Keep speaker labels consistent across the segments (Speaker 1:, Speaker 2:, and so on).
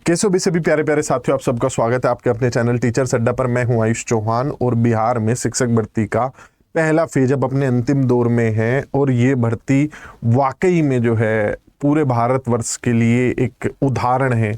Speaker 1: कैसे हो भी सभी प्यारे प्यारे साथियों, आप सबका स्वागत है आपके अपने चैनल टीचर्स अड्डा पर। मैं हूं आयुष चौहान और बिहार में शिक्षक भर्ती का पहला फेज अब अपने अंतिम दौर में है और ये भर्ती वाकई में जो है पूरे भारतवर्ष के लिए एक उदाहरण है।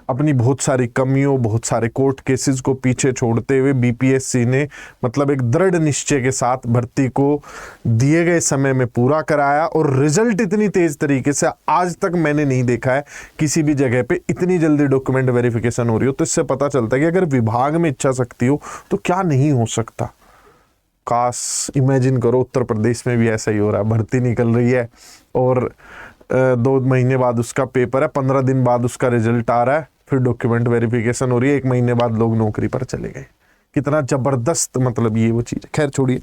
Speaker 1: अपनी बहुत सारी कमियों, बहुत सारे कोर्ट केसेस को पीछे छोड़ते हुए बीपीएससी ने मतलब एक दृढ़ निश्चय के साथ भर्ती को दिए गए समय में पूरा कराया और रिजल्ट इतनी तेज तरीके से आज तक मैंने नहीं देखा है किसी भी जगह पे इतनी जल्दी डॉक्यूमेंट वेरिफिकेशन हो रही हो। तो इससे पता चलता है कि अगर विभाग में इच्छा शक्ति हो तो क्या नहीं हो सकता। काश इमेजिन करो उत्तर प्रदेश में भी ऐसा ही हो रहा है। भर्ती निकल रही है और 2 महीने बाद उसका पेपर है, 15 दिन बाद उसका रिजल्ट आ रहा है, फिर डॉक्यूमेंट वेरिफिकेशन हो रही है, 1 महीने बाद लोग नौकरी पर चले गए। कितना जबरदस्त मतलब ये वो चीज। खैर छोड़िए,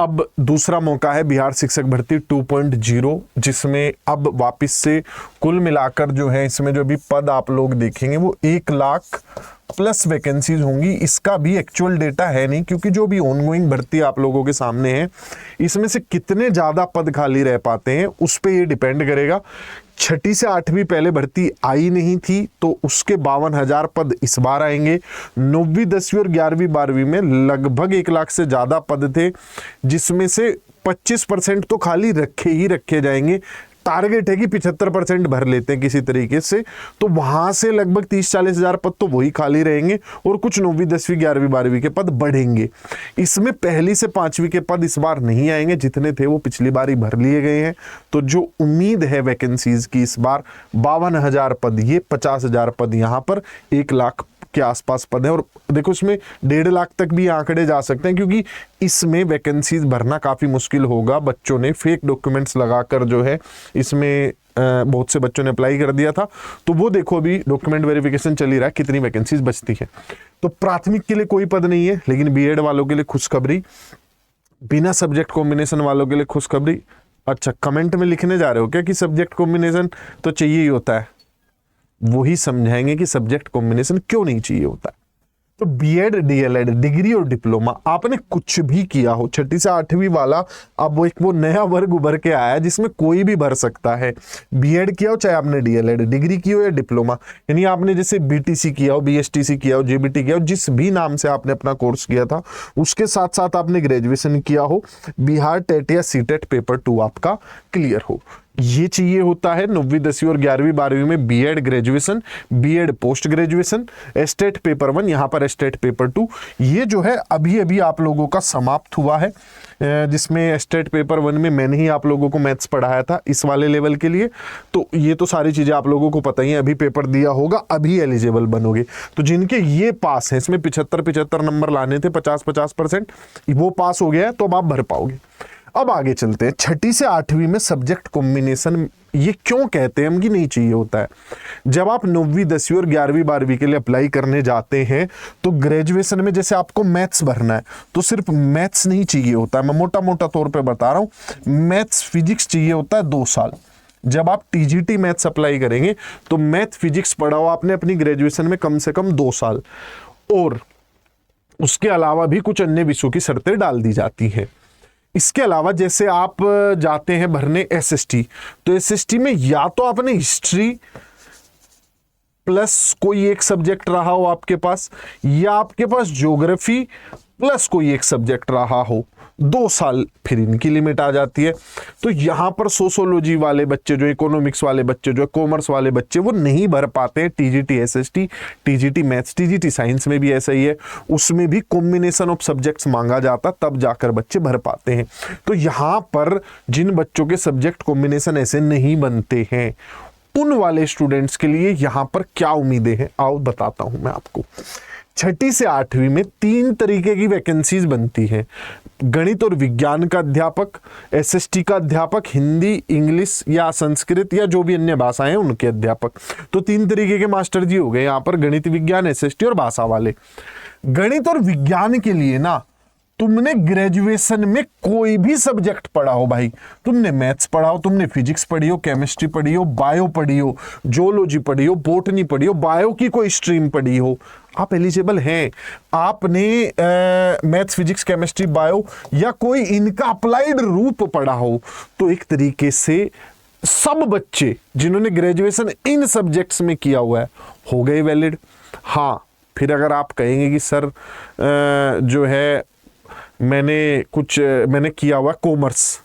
Speaker 1: अब दूसरा मौका है बिहार शिक्षक भर्ती 2.0, जिसमें अब वापस से कुल मिलाकर जो है इसमें जो भी पद आप लोग देखेंगे वो 1 लाख प्लस वैकेंसीज होंगी। इसका भी एक्चुअल डेटा है नहीं, क्योंकि जो भी ऑनगोइंग भर्ती आप लोगों के सामने है इसमें से कितने ज्यादा पद खाली रह पाते हैं उस पर ये डिपेंड करेगा। 6ठी से 8वीं पहले भर्ती आई नहीं थी तो उसके 52,000 पद इस बार आएंगे। 9वीं 10वीं और 11वीं 12वीं में लगभग 1 लाख से ज्यादा पद थे, जिसमें से 25% तो खाली रखे ही रखे जाएंगे। टारगेट है कि 75% भर लेते हैं किसी तरीके से, तो वहां से लगभग 30-40 हजार पद तो वही खाली रहेंगे और कुछ 9वीं 10वीं 11वीं 12वीं के पद बढ़ेंगे। इसमें पहली से 5वीं के पद इस बार नहीं आएंगे, जितने थे वो पिछली बार ही भर लिए गए हैं। तो जो उम्मीद है वैकेंसीज की इस बार 52,000 पद, ये 50,000 पद यहाँ पर 1 लाख के आसपास पद है। और देखो इसमें 1.5 लाख तक भी आंकड़े जा सकते हैं, क्योंकि इसमें वैकेंसीज भरना काफी मुश्किल होगा। बच्चों ने फेक डॉक्यूमेंट्स लगाकर जो है इसमें बहुत से बच्चों ने अप्लाई कर दिया था। तो वो देखो अभी डॉक्यूमेंट वेरिफिकेशन चल ही रहा है, कितनी वैकेंसीज बचती है। तो प्राथमिक के लिए कोई पद नहीं है, लेकिन बीएड वालों के लिए खुशखबरी, बिना सब्जेक्ट कॉम्बिनेशन वालों के लिए खुशखबरी। अच्छा, कमेंट में लिखने जा रहे हो क्या कि सब्जेक्ट कॉम्बिनेशन तो चाहिए ही होता है? वही समझाएंगे कि सब्जेक्ट कॉम्बिनेशन क्यों नहीं चाहिए होता है। तो बीएड, डीएलएड, डिग्री और डिप्लोमा, आपने कुछ भी किया हो 6ठी से 8वीं वाला, अब वो नया वर्ग उभर के आया है जिसमें कोई भी भर सकता है। बीएड किया हो चाहे आपने डीएलएड, डिग्री की हो या डिप्लोमा, यानी आपने जैसे बीटीसी किया हो, बीएसटीसी किया हो, जेबीटी किया हो, जिस भी नाम से आपने अपना कोर्स किया था, उसके साथ साथ आपने ग्रेजुएशन किया हो, बिहार टेट या सीटेट पेपर 2 आपका क्लियर हो, ये चाहिए होता है। 9वीं 10वीं और 11वीं 12वीं में BEd graduation, BEd post graduation, estate paper 1, यहाँ पर एस्टेट पेपर 2, ये जो है अभी अभी आप लोगों का समाप्त हुआ है। जिसमें एस्टेट पेपर 1 में मैंने ही आप लोगों को मैथ्स पढ़ाया था इस वाले लेवल के लिए। तो ये तो सारी चीजें आप लोगों को पता ही है, अभी पेपर दिया होगा, अभी एलिजिबल बनोगे। तो जिनके ये पास है, इसमें 75 नंबर लाने थे, 50% वो पास हो गया है, तो अब आप भर पाओगे। अब आगे चलते हैं। 6ठी से 8वीं में सब्जेक्ट कॉम्बिनेशन ये क्यों कहते हैं हम कि नहीं चाहिए होता है? जब आप 9वीं 10वीं और 11वीं 12वीं के लिए अप्लाई करने जाते हैं तो ग्रेजुएशन में जैसे आपको मैथ्स भरना है तो सिर्फ मैथ्स नहीं चाहिए होता है। मैं मोटा मोटा तौर पे बता रहा हूं, मैथ्स फिजिक्स चाहिए होता है 2 साल। जब आप टीजीटी मैथ्स अप्लाई करेंगे तो मैथ फिजिक्स पढ़ा हो आपने अपनी ग्रेजुएशन में कम से कम 2 साल, और उसके अलावा भी कुछ अन्य विषयों की शर्तें डाल दी जाती हैं। इसके अलावा जैसे आप जाते हैं भरने एसएसटी, तो एसएसटी में या तो आपने हिस्ट्री प्लस कोई एक सब्जेक्ट रहा हो आपके पास, या आपके पास ज्योग्राफी प्लस कोई एक सब्जेक्ट रहा हो, 2 साल फिर इनकी लिमिट आ जाती है। तो यहां पर सोशियोलॉजी वाले बच्चे जो, इकोनॉमिक्स वाले बच्चे जो, कॉमर्स वाले बच्चे, वो नहीं भर पाते हैं TGT SST, TGT maths, TGT science में भी ऐसा ही है, उसमें भी कॉम्बिनेशन ऑफ सब्जेक्ट्स मांगा जाता, तब जाकर बच्चे भर पाते हैं। तो यहां पर जिन बच्चों के सब्जेक्ट कॉम्बिनेशन ऐसे नहीं बनते हैं उन वाले स्टूडेंट्स के लिए यहां पर क्या उम्मीदें हैं, आओ बताता हूं मैं आपको। 6ठी से 8वीं में 3 तरीके की वैकेंसीज बनती हैं। गणित और विज्ञान का अध्यापक, एसएसटी का अध्यापक, हिंदी, इंग्लिश या संस्कृत या जो भी अन्य भाषाएं हैं उनके अध्यापक। तो 3 तरीके के मास्टर जी हो गए यहाँ पर, गणित, विज्ञान, एसएसटी और भाषा वाले। गणित और विज्ञान के लिए ना तुमने ग्रेजुएशन में कोई भी सब्जेक्ट पढ़ा हो भाई, तुमने मैथ्स पढ़ा हो, तुमने फिजिक्स पढ़ी हो, केमिस्ट्री पढ़ी हो, बायो पढ़ी हो, जोलॉजी पढ़ी हो, बॉटनी पढ़ी हो, बायो की कोई स्ट्रीम पढ़ी हो, आप एलिजिबल हैं। आपने मैथ्स, फिजिक्स, केमिस्ट्री, बायो या कोई इनका अप्लाइड रूप पढ़ा हो, तो एक तरीके से सब बच्चे जिन्होंने ग्रेजुएशन इन सब्जेक्ट्स में किया हुआ है हो गए वैलिड। हाँ, फिर अगर आप कहेंगे कि सर जो है मैंने किया हुआ कॉमर्स,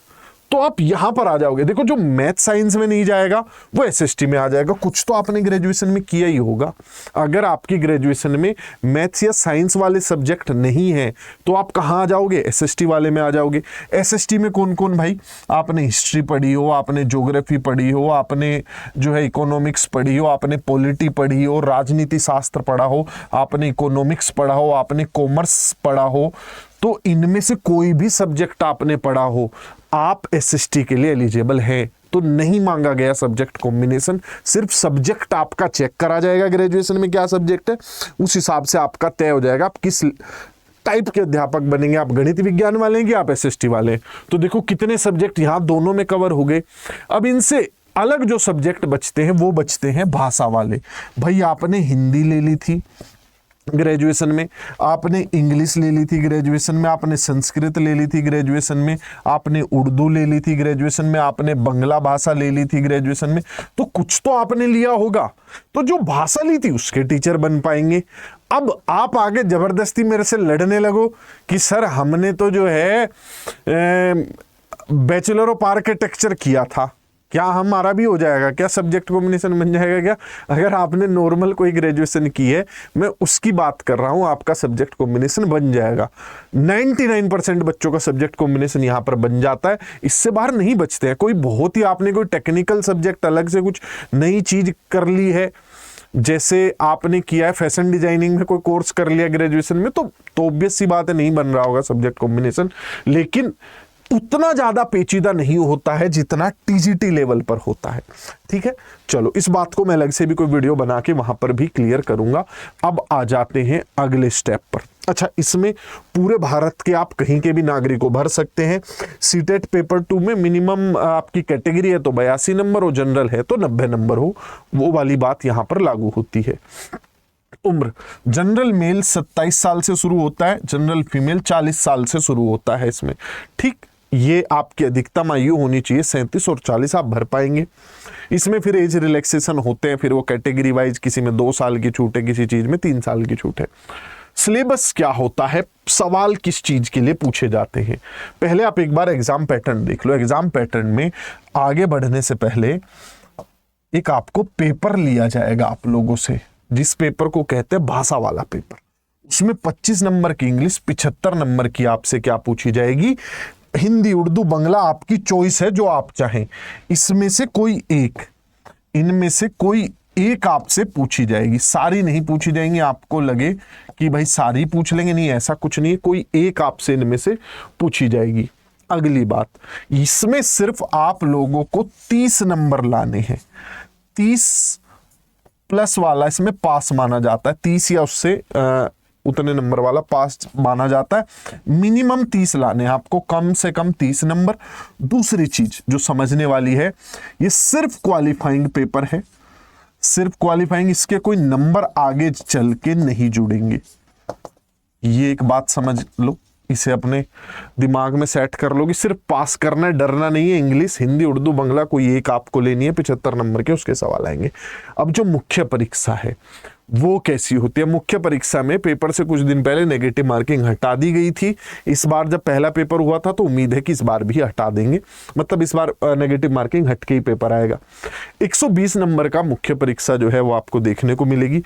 Speaker 1: तो आप यहां पर आ जाओगे। देखो, जो मैथ साइंस में नहीं जाएगा वो एसएसटी में आ जाएगा। कुछ तो आपने ग्रेजुएशन में किया ही होगा। अगर आपकी ग्रेजुएशन में मैथ्स या साइंस वाले सब्जेक्ट नहीं है तो आप कहां आ जाओगे? एसएसटी वाले में आ जाओगे। एसएसटी में कौन कौन भाई? आपने हिस्ट्री पढ़ी हो, आपने ज्योग्राफी पढ़ी हो, आपने जो है इकोनॉमिक्स पढ़ी हो, आपने पॉलिटी पढ़ी हो, राजनीति शास्त्र पढ़ा हो, आपने इकोनॉमिक्स पढ़ा हो, आपने कॉमर्स पढ़ा हो, तो इनमें से कोई भी सब्जेक्ट आपने पढ़ा हो, आप एसएसटी के लिए एलिजिबल हैं। तो नहीं मांगा गया सब्जेक्ट कॉम्बिनेशन, सिर्फ सब्जेक्ट आपका चेक करा जाएगा ग्रेजुएशन में क्या सब्जेक्ट है, उस हिसाब से आपका तय हो जाएगा आप किस टाइप के अध्यापक बनेंगे। आप गणित विज्ञान वाले हैं कि आप एसएसटी वाले हैं। तो देखो कितने सब्जेक्ट यहां दोनों में कवर हो गए। अब इनसे अलग जो सब्जेक्ट बचते हैं वो बचते हैं भाषा वाले। भाई आपने हिंदी ले ली थी ग्रेजुएशन में, आपने इंग्लिश ले ली थी ग्रेजुएशन में, आपने संस्कृत ले ली थी ग्रेजुएशन में, आपने उर्दू ले ली थी ग्रेजुएशन में, आपने बंगला भाषा ले ली थी ग्रेजुएशन में, तो कुछ तो आपने लिया होगा। तो जो भाषा ली थी उसके टीचर बन पाएंगे। अब आप आगे जबरदस्ती मेरे से लड़ने लगो कि सर हमने तो जो है बैचलर ऑफ आर्किटेक्चर किया था, क्या हमारा भी हो जाएगा? क्या सब्जेक्ट कॉम्बिनेशन बन जाएगा क्या? अगर आपने नॉर्मल कोई ग्रेजुएशन की है, मैं उसकी बात कर रहा हूं, आपका सब्जेक्ट कॉम्बिनेशन बन जाएगा। 99% बच्चों का सब्जेक्ट कॉम्बिनेशन यहां पर बन जाता है, इससे बाहर नहीं बचते हैं। कोई बहुत ही आपने कोई टेक्निकल सब्जेक्ट अलग से कुछ नई चीज कर ली है, जैसे आपने किया है फैशन डिजाइनिंग में कोई कोर्स कर लिया ग्रेजुएशन में, तो ऑब्वियस सी बात है नहीं बन रहा होगा सब्जेक्ट कॉम्बिनेशन। लेकिन उतना ज्यादा पेचीदा नहीं होता है जितना टीजीटी लेवल पर होता है। ठीक है, चलो इस बात को मैं अलग से भी कोई वीडियो बना के वहां पर भी क्लियर करूंगा। अब आ जाते हैं अगले स्टेप पर। अच्छा, इसमें पूरे भारत के आप कहीं के भी नागरिक को भर सकते हैं। सीटेट पेपर 2 में मिनिमम आपकी कैटेगरी है तो 82 नंबर हो, जनरल है तो 90 नंबर हो, वो वाली बात यहां पर लागू होती है। उम्र, जनरल मेल 27 साल से शुरू होता है, जनरल फीमेल 40 साल से शुरू होता है इसमें। ठीक, ये आपकी अधिकतम आयु होनी चाहिए 37 और 40 आप भर पाएंगे। इसमें फिर एज रिलैक्सेशन होते हैं, फिर वो कैटेगरी वाइज, किसी में 2 साल की छूट है, किसी चीज में 3 साल की छूट है। सिलेबस क्या होता है, सवाल किस चीज के लिए पूछे जाते हैं, पहले आप एक बार एग्जाम पैटर्न देख लो। एग्जाम पैटर्न में आगे बढ़ने से पहले एक आपको पेपर लिया जाएगा आप लोगों से, जिस पेपर को कहते हैं भाषा वाला पेपर। उसमें 25 नंबर की इंग्लिश, 75 नंबर की आपसे क्या पूछी जाएगी, हिंदी, उर्दू, बंगला, आपकी चॉइस है जो आप चाहें। इसमें से कोई एक, इनमें से कोई एक आपसे पूछी जाएगी, सारी नहीं पूछी जाएंगी। आपको लगे कि भाई सारी पूछ लेंगे, नहीं, ऐसा कुछ नहीं है, कोई एक आपसे इनमें से पूछी जाएगी। अगली बात, इसमें सिर्फ आप लोगों को 30 नंबर लाने हैं। 30 प्लस वाला इसमें पास माना जाता है, 30 या उससे उतने नंबर वाला पास माना जाता है। मिनिमम 30 लाने हैं आपको, कम से कम 30 नंबर। दूसरी चीज जो समझने वाली है, ये सिर्फ क्वालिफाइंग पेपर है, सिर्फ क्वालिफाइंग, इसके कोई नंबर आगे चल के नहीं जुड़ेंगे। ये एक बात समझ लो, इसे अपने दिमाग में सेट कर लो कि सिर्फ पास करना है, डरना नहीं है। इंग्लिश, हिंदी, उर्दू, बंगला कोई एक आपको लेनी है, 75 नंबर के उसके सवाल आएंगे। अब जो मुख्य परीक्षा है वो कैसी होती है? मुख्य परीक्षा में पेपर से कुछ दिन पहले नेगेटिव मार्किंग हटा दी गई थी। इस बार जब पहला पेपर हुआ था तो उम्मीद है कि इस बार भी हटा देंगे, मतलब इस बार नेगेटिव मार्किंग हट के ही पेपर आएगा। 120 नंबर का मुख्य परीक्षा जो है वो आपको देखने को मिलेगी।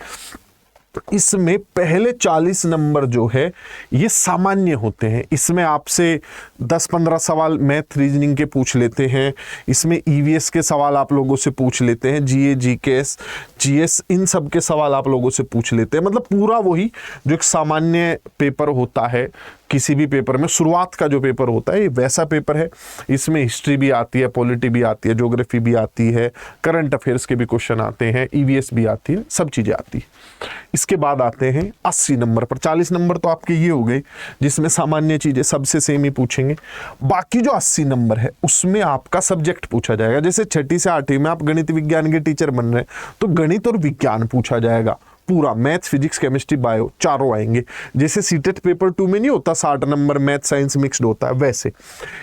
Speaker 1: इसमें पहले 40 नंबर जो है ये सामान्य होते हैं। इसमें आपसे 10-15 सवाल मैथ रीजनिंग के पूछ लेते हैं। इसमें ईवीएस के सवाल आप लोगों से पूछ लेते हैं, जीए, जीकेएस, जीएस, इन सब के सवाल आप लोगों से पूछ लेते हैं। मतलब पूरा वही जो एक सामान्य पेपर होता है किसी भी पेपर में, शुरुआत का जो पेपर होता है ये वैसा पेपर है। इसमें हिस्ट्री भी आती है, पॉलिटी भी आती है, ज्योग्राफी भी आती है, करंट अफेयर्स के भी क्वेश्चन आते हैं, ईवीएस भी आती है, सब चीजें आती है। इसके बाद आते हैं 80 नंबर पर। 40 नंबर तो आपके ये हो गए जिसमें सामान्य चीजें सबसे सेम ही पूछेंगे। बाकी जो 80 नंबर है उसमें आपका सब्जेक्ट पूछा जाएगा। जैसे 6ठी से 8वीं में आप गणित विज्ञान के टीचर बन रहे हैं तो गणित और विज्ञान पूछा जाएगा। पूरा मैथ्स, फिजिक्स, केमिस्ट्री, बायो चारों आएंगे। जैसे सीटेट पेपर 2 में नहीं होता 60 नंबर मैथ साइंस मिक्स्ड होता है, वैसे।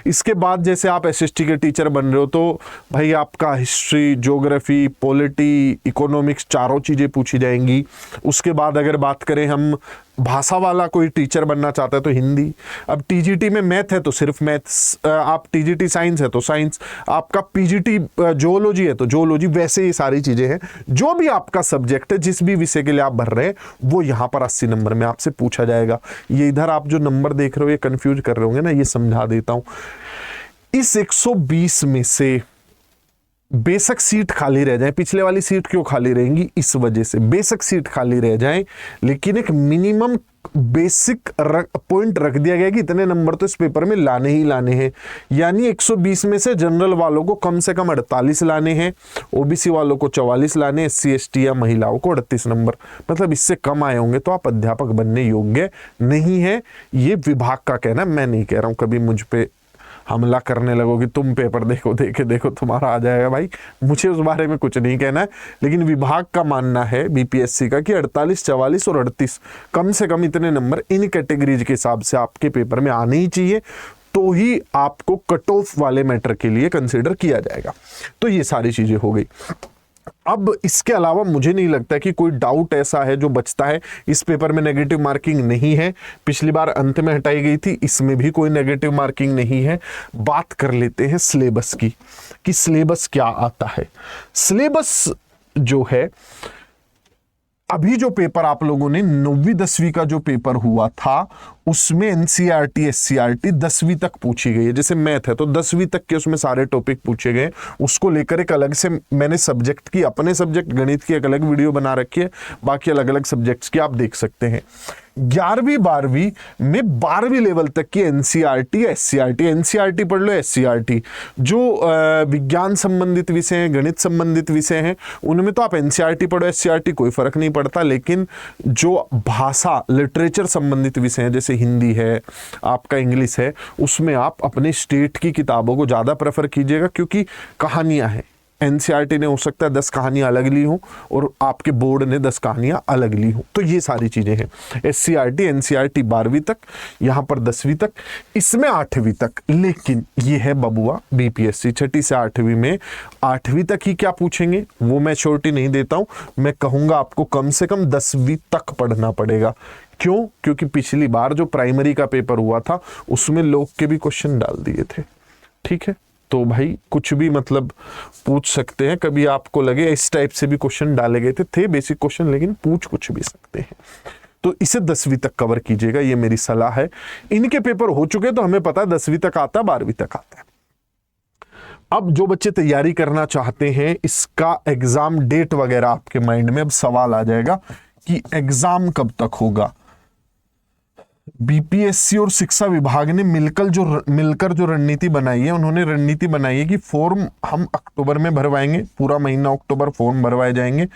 Speaker 1: इसके बाद जैसे आप एसएसटी के टीचर बन रहे हो तो भाई आपका हिस्ट्री, ज्योग्राफी, पॉलिटी, इकोनॉमिक्स चारों चीज़ें पूछी जाएंगी। उसके बाद अगर बात करें हम भाषा वाला कोई टीचर बनना चाहता है तो हिंदी। अब टीजीटी में मैथ है तो सिर्फ मैथ्स, आप टीजीटी साइंस है तो साइंस, आपका पीजीटी जोलॉजी है तो जोलॉजी, वैसे ये सारी चीजें हैं। जो भी आपका सब्जेक्ट है, जिस भी विषय के लिए आप भर रहे हैं, वो यहाँ पर 80 नंबर में आपसे पूछा जाएगा। ये इधर आप जो नंबर देख रहे हो ये कंफ्यूज कर रहे होंगे ना, ये समझा देता हूं। इस 120 में से बेशक सीट खाली रह जाए, पिछले वाली सीट क्यों खाली रहेंगी, इस वजह से बेशक सीट खाली रह जाए, लेकिन एक मिनिमम बेसिक पॉइंट रख दिया गया कि इतने नंबर तो इस पेपर में लाने ही लाने हैं। यानी 120 में से जनरल वालों को कम से कम 48 लाने हैं, ओबीसी वालों को 44 लाने, एससी एसटी या महिलाओं को 38 नंबर। मतलब इससे कम आए होंगे तो आप अध्यापक बनने योग्य नहीं है। ये विभाग का कहना, मैं नहीं कह रहा हूं। कभी मुझ पे हमला करने लगोगे, तुम पेपर देखो, देखे देखो तुम्हारा आ जाएगा, भाई मुझे उस बारे में कुछ नहीं कहना है। लेकिन विभाग का मानना है बीपीएससी का कि 48, 44 और 38 कम से कम इतने नंबर इन कैटेगरीज के हिसाब से आपके पेपर में आने ही चाहिए, तो ही आपको कट ऑफ वाले मैटर के लिए कंसीडर किया जाएगा। तो ये सारी चीजें हो गई। अब इसके अलावा मुझे नहीं लगता कि कोई डाउट ऐसा है जो बचता है। इस पेपर में नेगेटिव मार्किंग नहीं है, पिछली बार अंत में हटाई गई थी, इसमें भी कोई नेगेटिव मार्किंग नहीं है। बात कर लेते हैं सिलेबस की, कि सिलेबस क्या आता है। सिलेबस जो है, अभी जो पेपर आप लोगों ने 9वीं 10वीं का जो पेपर हुआ था उसमें एनसीईआरटी एससीईआरटी 10वीं तक पूछी गई है। जैसे मैथ है तो 10वीं तक के उसमें सारे टॉपिक पूछे गए, उसको लेकर एक अलग से मैंने सब्जेक्ट की, अपने सब्जेक्ट गणित की एक अलग वीडियो बना रखी है, बाकी अलग अलग सब्जेक्ट्स की आप देख सकते हैं। 11वीं 12वीं में 12वीं लेवल तक की एनसीईआरटी एससीईआरटी, एनसीईआरटी पढ़ लो, एससीईआरटी जो विज्ञान संबंधित विषय हैं, गणित संबंधित विषय हैं, उनमें तो आप एनसीईआरटी पढ़ो, एससीईआरटी कोई फर्क नहीं पड़ता। लेकिन जो भाषा लिटरेचर संबंधित विषय हैं, जैसे हिंदी है, आपका इंग्लिश है, उसमें आप अपने स्टेट की किताबों को ज़्यादा प्रेफर कीजिएगा, क्योंकि कहानियाँ हैं। एनसीईआरटी ने हो सकता है 10 कहानियां अलग ली हों और आपके बोर्ड ने 10 कहानियां अलग ली हों, तो ये सारी चीजें हैं। एससीईआरटी एनसीईआरटी 12वीं तक, यहां पर 10वीं तक, इसमें 8वीं तक। लेकिन ये है बबुआ बीपीएससी 6ठी से 8वीं में 8वीं तक ही क्या पूछेंगे वो मैं श्योरिटी नहीं देता हूं। मैं कहूंगा आपको कम से कम 10वीं तक पढ़ना पड़ेगा। क्यों? क्योंकि पिछली बार जो प्राइमरी का पेपर हुआ था उसमें लोग के भी क्वेश्चन डाल दिए थे। ठीक है, तो भाई कुछ भी मतलब पूछ सकते हैं, कभी आपको लगे इस टाइप से भी क्वेश्चन डाले गए थे बेसिक क्वेश्चन, लेकिन पूछ कुछ भी सकते हैं। तो इसे 10वीं तक कवर कीजिएगा, ये मेरी सलाह है। इनके पेपर हो चुके तो हमें पता है 10वीं तक आता है, 12वीं तक आता है। अब जो बच्चे तैयारी करना चाहते हैं, इसका एग्जाम डेट वगैरह आपके माइंड में अब सवाल आ जाएगा कि एग्जाम कब तक होगा। बीपीएससी और शिक्षा विभाग ने मिलकर जो रणनीति बनाई है, उन्होंने रणनीति बनाई है कि फॉर्म हम अक्टूबर में भरवाएंगे, पूरा महीना अक्टूबर फॉर्म भरवाए जाएंगे।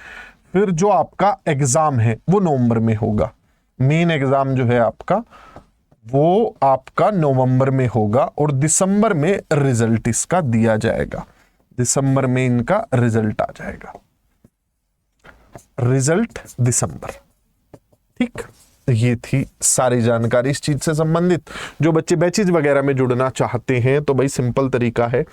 Speaker 1: फिर जो आपका एग्जाम है वो नवंबर में होगा। मेन एग्जाम जो है आपका वो आपका नवंबर में होगा और दिसंबर में रिजल्ट इसका दिया जाएगा। दिसंबर में इनका रिजल्ट आ जाएगा, रिजल्ट दिसंबर। ठीक, ये थी सारी जानकारी इस चीज से संबंधित। जो बच्चे बैचेज वगैरह में जुड़ना चाहते हैं तो भाई सिंपल तरीका है,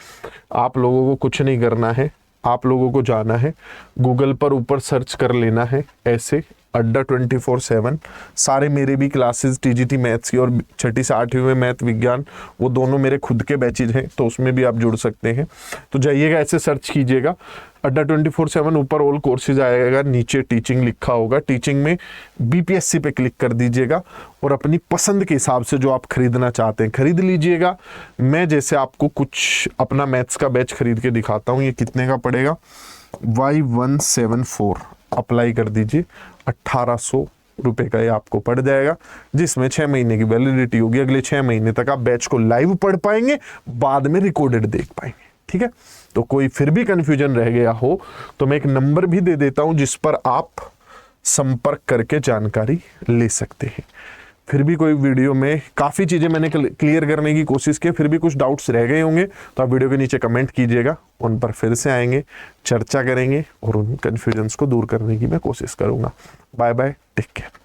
Speaker 1: आप लोगों को कुछ नहीं करना है, आप लोगों को जाना है गूगल पर, ऊपर सर्च कर लेना है ऐसे अड्डा 24/7। सारे मेरे भी क्लासेस टीजीटी मैथ्स की और 6ठी से 8वीं में मैथ विज्ञान, वो दोनों मेरे खुद के बैचेज हैं, तो उसमें भी आप जुड़ सकते हैं। तो जाइएगा, ऐसे सर्च कीजिएगा अड्डा 24/7, ऊपर ऑल कोर्सेज आएगा, नीचे टीचिंग लिखा होगा, टीचिंग में बीपीएससी पे क्लिक कर दीजिएगा और अपनी पसंद के हिसाब से जो आप खरीदना चाहते हैं खरीद लीजिएगा। मैं जैसे आपको कुछ अपना मैथ्स का बैच खरीद के दिखाता हूँ। ये कितने का पड़ेगा? Y174 अप्लाई कर दीजिए, 1800 रुपए का ये आपको पड़ जाएगा, जिसमें 6 महीने की वैलिडिटी होगी। अगले 6 महीने तक आप बैच को लाइव पढ़ पाएंगे, बाद में रिकॉर्डेड देख पाएंगे। ठीक है, तो कोई फिर भी कंफ्यूजन रह गया हो तो मैं एक नंबर भी दे देता हूं जिस पर आप संपर्क करके जानकारी ले सकते हैं। फिर भी कोई वीडियो में काफ़ी चीज़ें मैंने क्लियर करने की कोशिश की, फिर भी कुछ डाउट्स रह गए होंगे तो आप वीडियो के नीचे कमेंट कीजिएगा, उन पर फिर से आएंगे, चर्चा करेंगे और उन कन्फ्यूजन्स को दूर करने की मैं कोशिश करूँगा। Bye bye, take care.